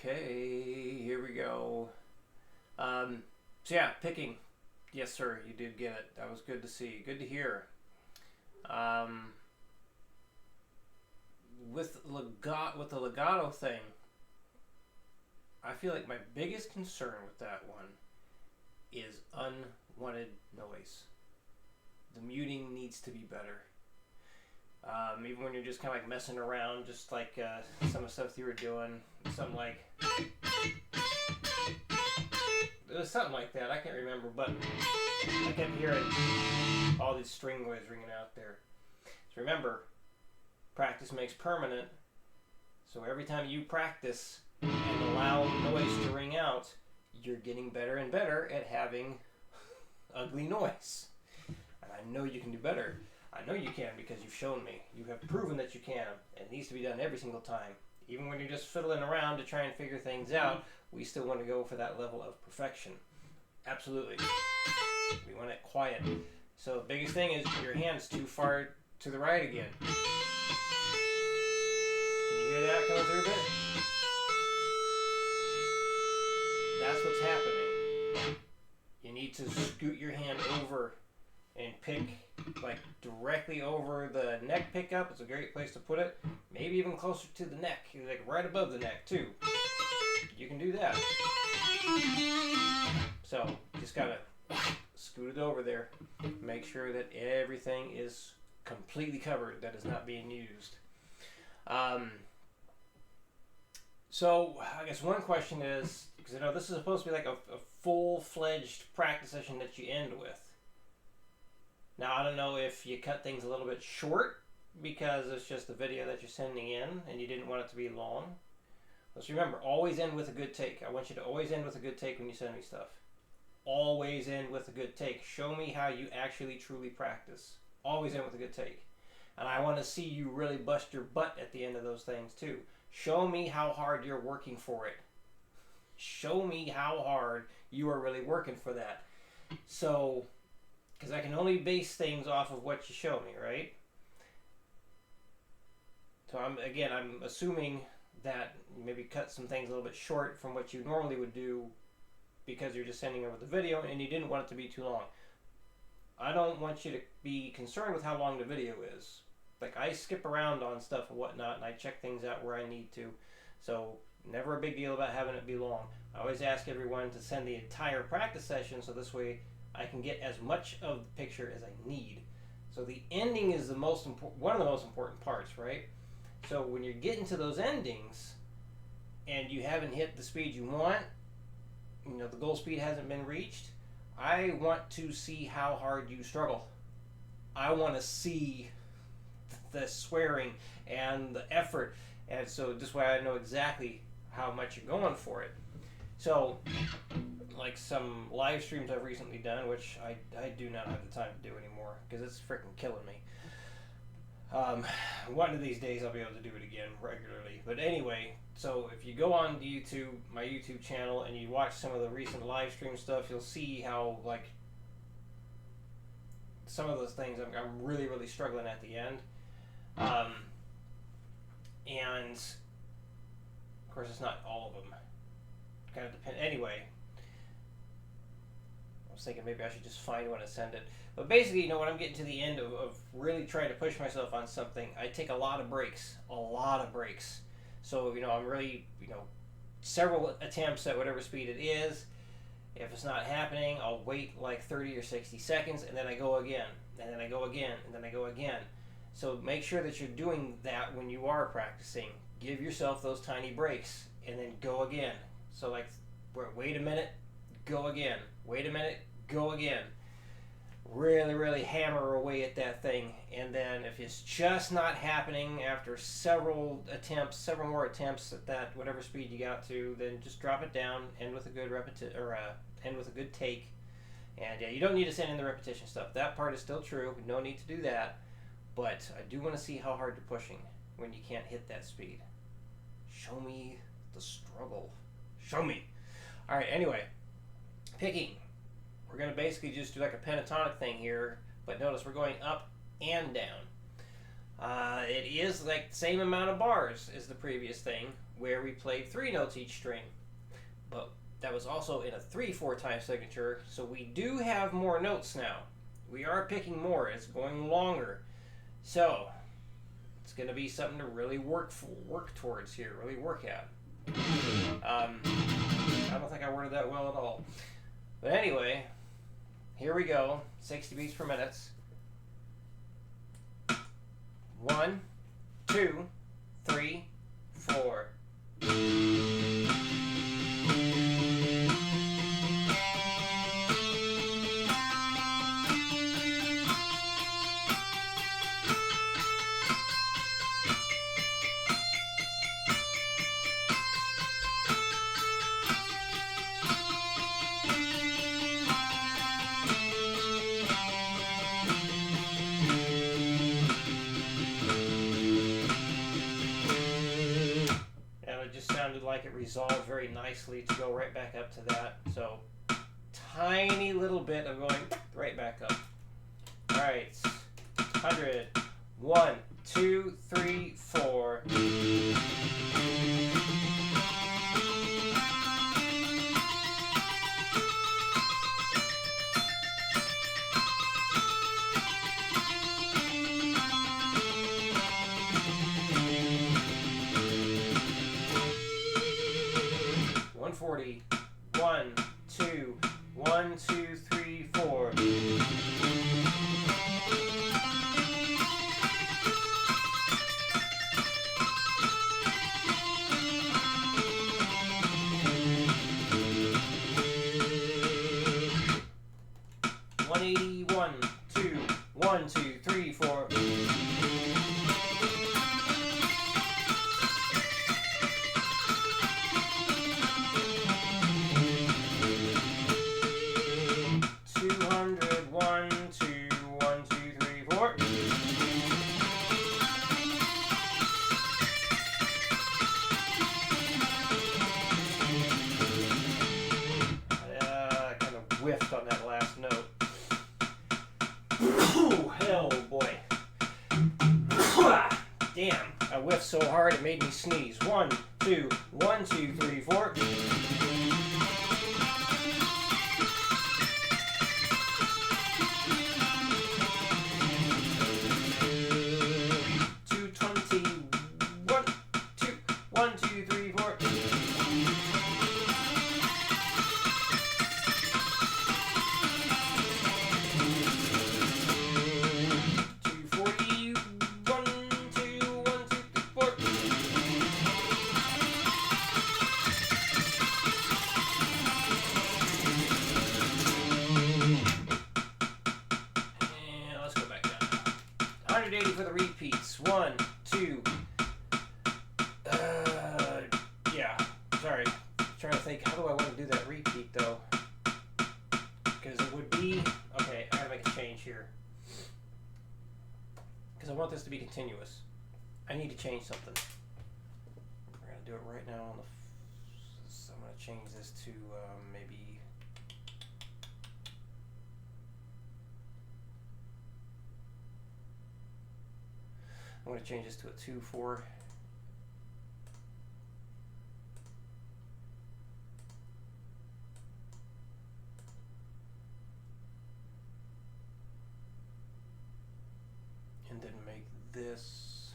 Okay, here we go. So yeah, picking. Yes, sir, you did get it. That was good to see. Good to hear. Um, with the legato thing, I feel like my biggest concern with that one is unwanted noise. The muting needs to be better. Even when you're just kind of like messing around, just like some of the stuff you were doing, something like it was something like that. I can't remember, but I kept hearing all these string noise ringing out there. So remember, practice makes permanent. So every time you practice and allow noise to ring out, you're getting better and better at having ugly noise. And I know you can do better. I know you can because you've shown me. You have proven that you can. It needs to be done every single time. Even when you're just fiddling around to try and figure things out, we still want to go for that level of perfection. Absolutely. We want it quiet. So the biggest thing is your hand's too far to the right again. Can you hear that coming through a bit? That's what's happening. You need to scoot your hand over and pick like directly over the neck pickup. It's a great place to put it. Maybe even closer to the neck, like right above the neck too. You can do that. So just gotta scoot it over there. Make sure that everything is completely covered, that is not being used. So I guess one question is, because I know this is supposed to be like a full-fledged practice session that you end with. Now, I don't know if you cut things a little bit short because it's just a video that you're sending in and you didn't want it to be long. Let's remember, always end with a good take. I want you to always end with a good take when you send me stuff. Always end with a good take. Show me how you actually truly practice. Always end with a good take. And I want to see you really bust your butt at the end of those things too. Show me how hard you're working for it. Show me how hard you are really working for that. So, because I can only base things off of what you show me, right? So I'm assuming that you maybe cut some things a little bit short from what you normally would do because you're just sending over the video and you didn't want it to be too long. I don't want you to be concerned with how long the video is. Like, I skip around on stuff and whatnot and I check things out where I need to. So never a big deal about having it be long. I always ask everyone to send the entire practice session so this way I can get as much of the picture as I need. So the ending is the most important, one of the most important parts, right? So when you're getting to those endings and you haven't hit the speed you want, you know, the goal speed hasn't been reached, I want to see how hard you struggle. I want to see the swearing and the effort, and so this way I know exactly how much you're going for it. So, like some live streams I've recently done, which I do not have the time to do anymore because it's freaking killing me. One of these days I'll be able to do it again regularly. But anyway, so if you go on YouTube, my YouTube channel, and you watch some of the recent live stream stuff, you'll see how, like, some of those things I'm really, really struggling at the end. And of course it's not all of them. Kind of depend. Anyway, I was thinking maybe I should just find one and send it. But basically, you know, when I'm getting to the end of really trying to push myself on something, I take a lot of breaks. A lot of breaks. So, you know, I'm really, you know, several attempts at whatever speed it is. If it's not happening, I'll wait like 30 or 60 seconds, and then I go again. And then I go again, and then I go again. So make sure that you're doing that when you are practicing. Give yourself those tiny breaks, and then go again. So like, wait a minute, go again. Wait a minute, go again. Really, really hammer away at that thing. And then if it's just not happening after several more attempts at that, whatever speed you got to, then just drop it down, end with a good end with a good take. And yeah, you don't need to send in the repetition stuff. That part is still true. No need to do that. But I do want to see how hard you're pushing when you can't hit that speed. Show me the struggle. Show me. All right, anyway, picking. We're going to basically just do like a pentatonic thing here, but notice we're going up and down. It is like the same amount of bars as the previous thing where we played 3 notes each string. But that was also in a 3/4 time signature, so we do have more notes now. We are picking more. It's going longer. So it's going to be something to really work towards here, really work at. I don't think I worded that well at all. But anyway, here we go. 60 beats per minute. 1, 2, 3, 4. Sounded like it resolved very nicely to go right back up to that. So tiny little bit of going right back up. All right, 100. 1, 2, 3, 4. Forty. 1, 2, 1, 2, 3, 4. One, 2, 1, 2, 3, 4. 200, 1, 2, 1, 2, 3, 4. Kind of whiffed on that last note. Hell, boy. Damn, I whiffed so hard it made me sneeze. 1, 2, 1, 2, 3, 4. 1, 2, 3, 4. 240. 1, 2, 1, 2, 3, 4. And let's go back down. 180 for the repeats. 1, 2. Sorry, trying to think, how do I want to do that repeat though? Because it would be, okay, I gotta make a change here. Because I want this to be continuous. I need to change something. We're gonna do it right now on the, so I'm gonna change this to maybe, I'm gonna change this to a 2/4. And then make this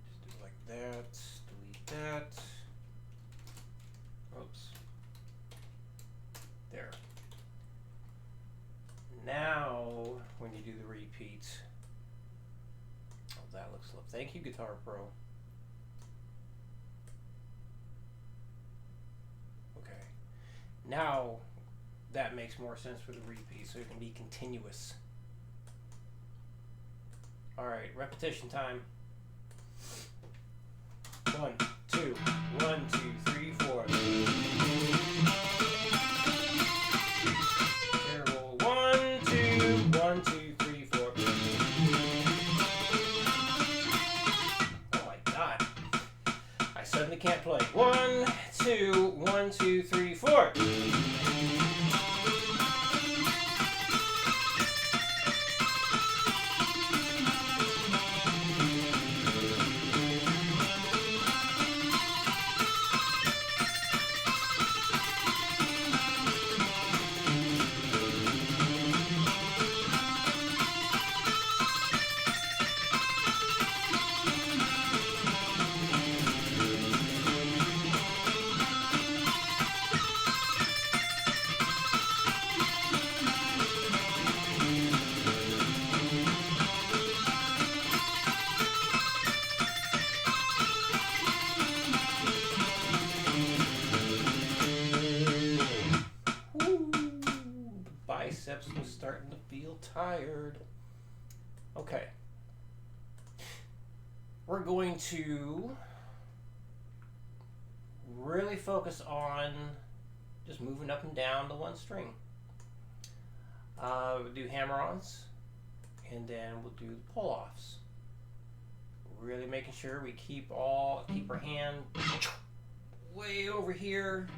just do it like that, delete that. Oops. There. Now, when you do the repeats, oh, that looks lovely. Thank you, Guitar Pro. Okay. Now, that makes more sense for the repeat, so it can be continuous. All right, repetition time. 1, 2, 1, 2, 3, 4. Terrible. 1, 2, 1, 2, 3, 4. Oh my God. suddenly can't play. 1, 2, 1, 2, 3, 4. Biceps was starting to feel tired. Okay. We're going to really focus on just moving up and down the one string. We'll do hammer-ons, and then we'll do pull-offs. Really making sure we keep our hand way over here,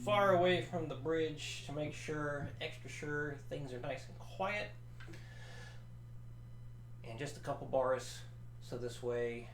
far away from the bridge to make sure, extra sure, things are nice and quiet. And just a couple bars, so this way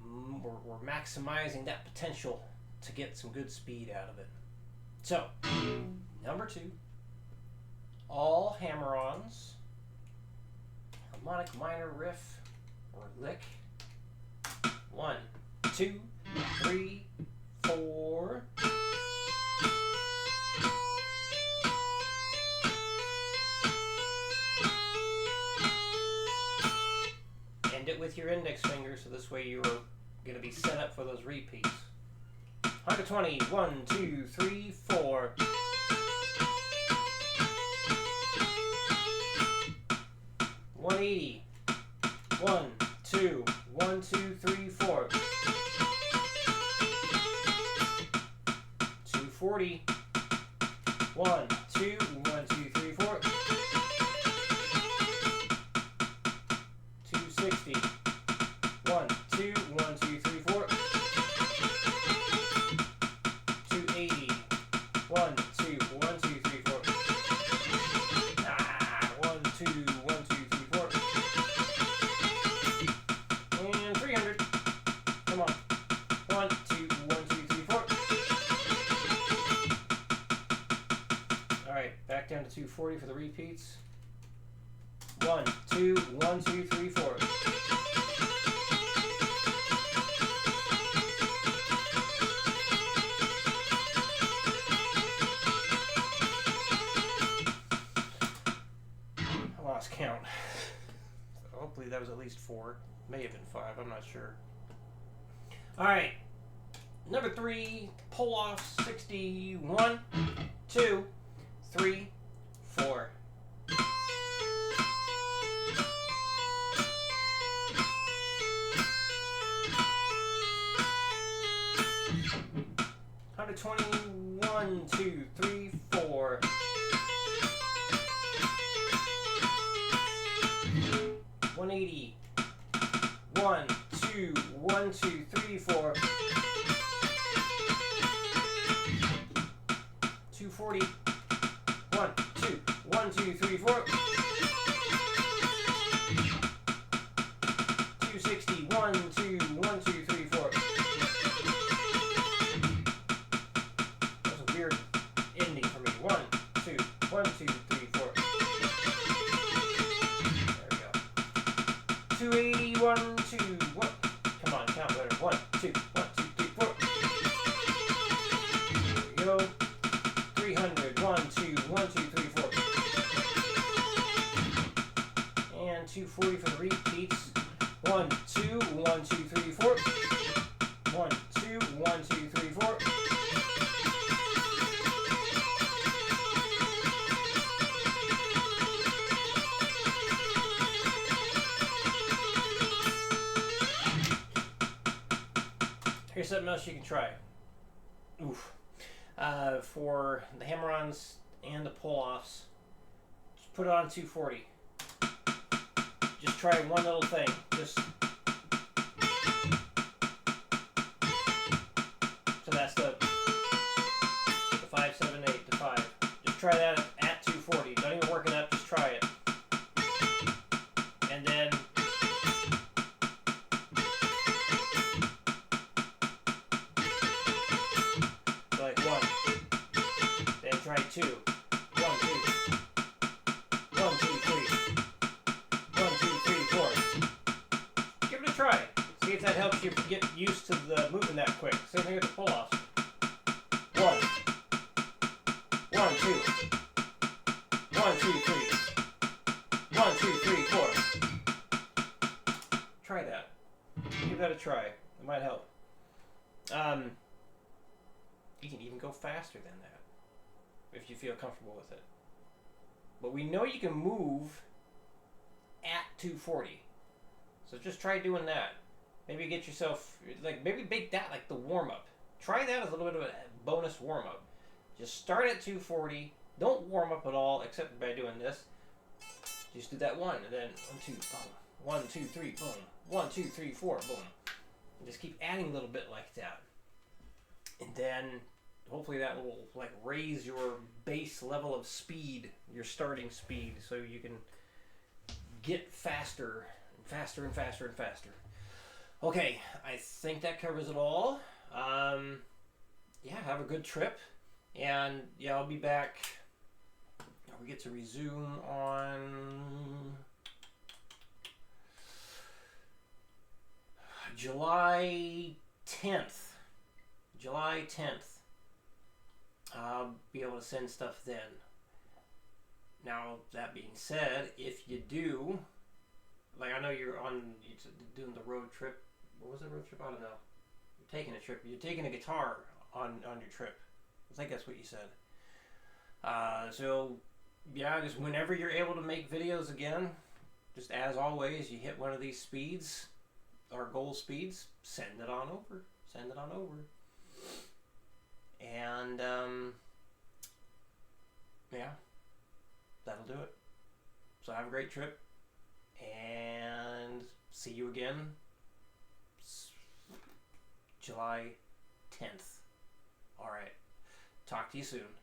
we're maximizing that potential to get some good speed out of it. So, number 2, all hammer-ons, harmonic minor riff or lick. 1, 2, 3, 4. End it with your index finger, so this way you're going to be set up for those repeats. 120, 1, 2, 3, 4. $180, 1, 2, 1, 2, 3, 4. $240, 1, 2, 1, 2, 3, 4. $260, 1, 2, 1, 2, 3, 4. $280, 1, 2, 1, 2, 3, 4. 1, 2, 1, 2, 3, 4. And 300. Come on. 1, 2, 1, 2, 3, 4. All right, back down to 240 for the repeats. 1, 2, 1, 2, 3, 4. I lost count. Hopefully that was at least 4. May have been 5. I'm not sure. All right. Number 3, pull off 60. 1, 2, 3, 4. $120, 1, 2, 3, 4. $180, 1, 2, 1, 2, 3, 4. $240, 1, 2, 1, 2, 3, 4. $260, 1, 2, 1, 2, 3, 4. That was a weird ending for me. 1, 2, 1, 2, 3, 4. There we go. 280, 1, 2, 1. Come on, count better. 1, 2, 1, 2, 3, 4. There we go. 300, 1, 2, 1, 2, 3, 4. And 240 for the repeats. 1, 2, 1, 2, 3, 4. 1, 2, 1, 2, 3, 4. Here's something else you can try. Oof. For the hammer-ons and the pull-offs, just put it on 240. Just try one little thing. Just try that at 240. Don't even work it up, just try it. And then so like 1. Then try 2. 1, 2. 1, 2, 3. 1, 2, 3, 4. Give it a try. See if that helps you get used to the moving that quick. Same thing with the pull-offs. 1. 1, 2. 1, 2, 3. 1, 2, 3, 4. Try that. Give that a try. It might help. You can even go faster than that if you feel comfortable with it. But we know you can move at 240. So just try doing that. Maybe get yourself, like, maybe make that like the warm-up. Try that as a little bit of a bonus warm-up. Just start at 240. Don't warm up at all, except by doing this. Just do that 1, and then 1, 2, boom. 1, 2, 3, boom. 1, 2, 3, 4, boom. And just keep adding a little bit like that. And then hopefully that will like raise your base level of speed, your starting speed, so you can get faster and faster and faster and faster. Okay, I think that covers it all. Yeah, have a good trip. And yeah, I'll be back. We get to resume on July 10th. July 10th. I'll be able to send stuff then. Now, that being said, if you do, like I know you're doing the road trip. What was the road trip? I don't know. You're taking a trip. You're taking a guitar on your trip. I think that's what you said. So, yeah, just whenever you're able to make videos again, just as always, you hit one of these speeds, our goal speeds, send it on over. Send it on over. And, yeah, that'll do it. So have a great trip, and see you again July 10th. All right. Talk to you soon.